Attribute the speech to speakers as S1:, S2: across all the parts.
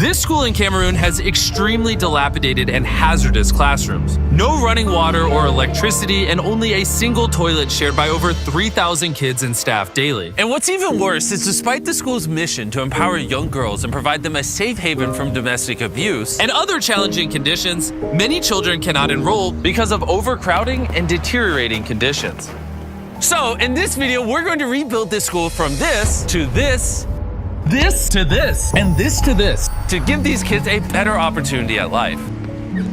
S1: This school in Cameroon has extremely dilapidated and hazardous classrooms. No running water or electricity, and only a single toilet shared by over 3,000 kids and staff daily. And what's even worse is despite the school's mission to empower young girls and provide them a safe haven from domestic abuse and other challenging conditions, many children cannot enroll because of overcrowding and deteriorating conditions. So in this video, we're going to rebuild this school from this to this, this to this, and this to this, to give these kids a better opportunity at life.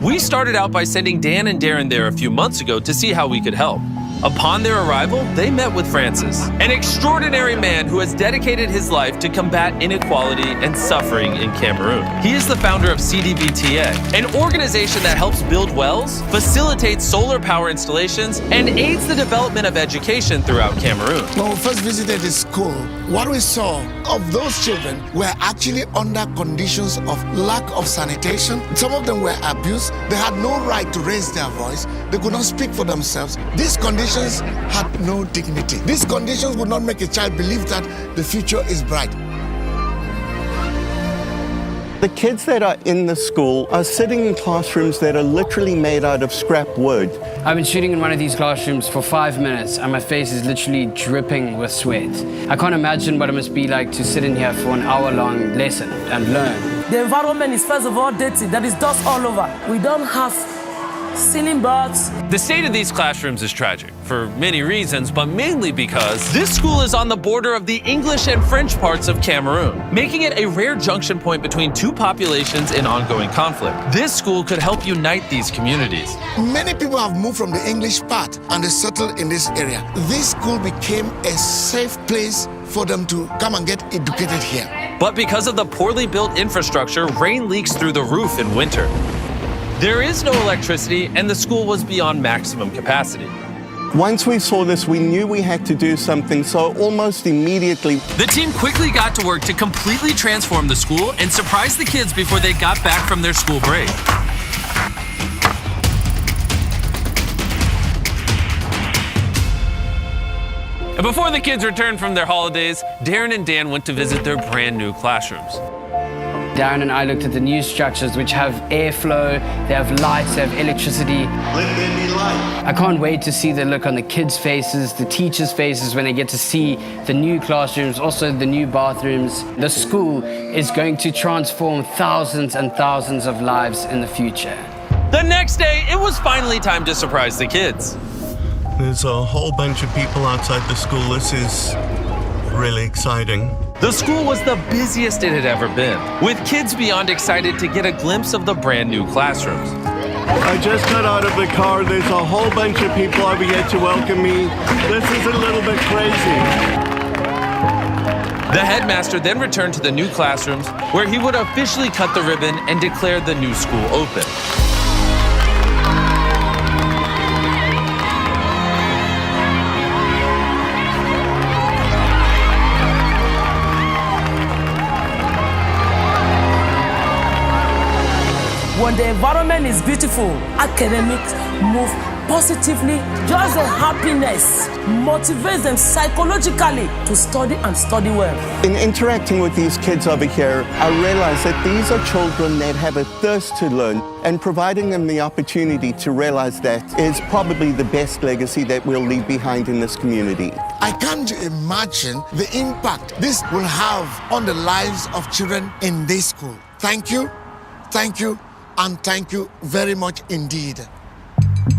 S1: We started out by sending Dan and Darren there a few months ago to see how we could help. Upon their arrival, they met with Francis, an extraordinary man who has dedicated his life to combat inequality and suffering in Cameroon. He is the founder of CDBTA, an organization that helps build wells, facilitates solar power installations, and aids the development of education throughout Cameroon.
S2: When we first visited the school, what we saw of those children were actually under conditions of lack of sanitation. Some of them were abused. They had no right to raise their voice. They could not speak for themselves. These conditions had no dignity. These conditions would not make a child believe that the future is bright.
S3: The kids that are in the school are sitting in classrooms that are literally made out of scrap wood.
S4: I've been shooting in one of these classrooms for 5 minutes and my face is literally dripping with sweat. I can't imagine what it must be like to sit in here for an hour-long lesson and learn.
S5: The environment is first of all dirty. There is dust all over. We don't have ceiling boards.
S1: The state of these classrooms is tragic for many reasons, but mainly because this school is on the border of the English and French parts of Cameroon, making it a rare junction point between two populations in ongoing conflict. This school could help unite these communities.
S2: Many people have moved from the English part and they settled in this area. This school became a safe place for them to come and get educated here.
S1: But because of the poorly built infrastructure, rain leaks through the roof in winter. There is no electricity, and the school was beyond maximum capacity.
S3: Once we saw this, we knew we had to do something, so almost immediately,
S1: The team quickly got to work to completely transform the school and surprise the kids before they got back from their school break. And before the kids returned from their holidays, Darren and Dan went to visit their brand new classrooms.
S4: Darren and I looked at the new structures which have airflow, they have lights, they have electricity.
S3: let there be light.
S4: I can't wait to see the look on the kids' faces, the teachers' faces when they get to see the new classrooms, also the new bathrooms. The school is going to transform thousands and thousands of lives in the future.
S1: The next day, it was finally time to surprise the kids.
S3: There's a whole bunch of people outside the school. This is really exciting.
S1: The school was the busiest it had ever been, with kids beyond excited to get a glimpse of the brand new classrooms.
S3: I just got out of the car. There's a whole bunch of people over here to welcome me. This is a little bit crazy.
S1: The headmaster then returned to the new classrooms, where he would officially cut the ribbon and declare the new school open.
S5: When the environment is beautiful, academics move positively. Just the happiness motivates them psychologically to study and study well.
S3: In interacting with these kids over here, I realized that these are children that have a thirst to learn, and providing them the opportunity to realize that is probably the best legacy that we'll leave behind in this community.
S2: I can't imagine the impact this will have on the lives of children in this school. Thank you, and thank you very much indeed.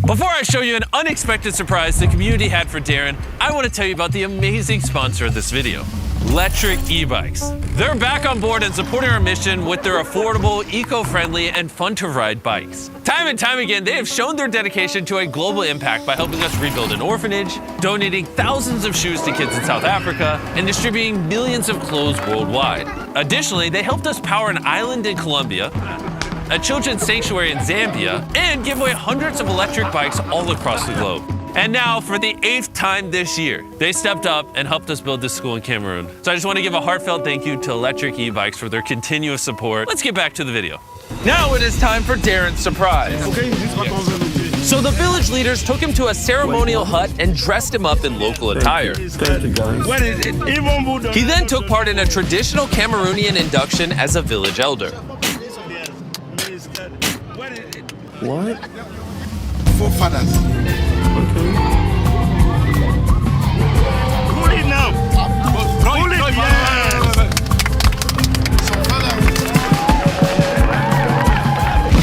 S1: Before I show you an unexpected surprise the community had for Darren, I want to tell you about the amazing sponsor of this video, Lectric e-bikes. They're back on board and supporting our mission with their affordable, eco-friendly, and fun-to-ride bikes. Time and time again, they have shown their dedication to a global impact by helping us rebuild an orphanage, donating thousands of shoes to kids in South Africa, and distributing millions of clothes worldwide. Additionally, they helped us power an island in Colombia, a children's sanctuary in Zambia, and give away hundreds of electric bikes all across the globe. And now, for the 8th time this year, they stepped up and helped us build this school in Cameroon. So I just want to give a heartfelt thank you to Lectric e-bikes for their continuous support. Let's get back to the video. Now it is time for Darren's surprise.
S2: Okay, this is what
S1: So the village leaders took him to a ceremonial hut and dressed him up in local attire.
S6: Thank you, guys.
S1: He then took part in a traditional Cameroonian induction as a village elder.
S6: What?
S2: Forefathers.
S6: Okay.
S7: Pull it now. Pull it, yes.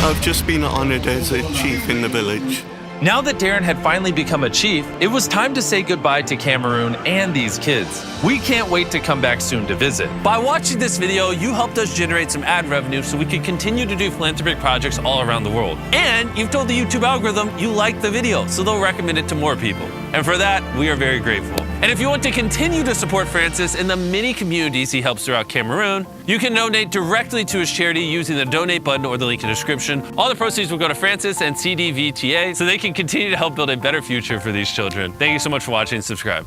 S6: I've just been honored as a chief in the village.
S1: Now that Darren had finally become a chief, it was time to say goodbye to Cameroon and these kids. We can't wait to come back soon to visit. By watching this video, you helped us generate some ad revenue so we could continue to do philanthropic projects all around the world. And you've told the YouTube algorithm you liked the video, so they'll recommend it to more people. And for that, we are very grateful. And if you want to continue to support Francis in the many communities he helps throughout Cameroon, you can donate directly to his charity using the donate button or the link in the description. All the proceeds will go to Francis and CDVTA so they can continue to help build a better future for these children. Thank you so much for watching and subscribe.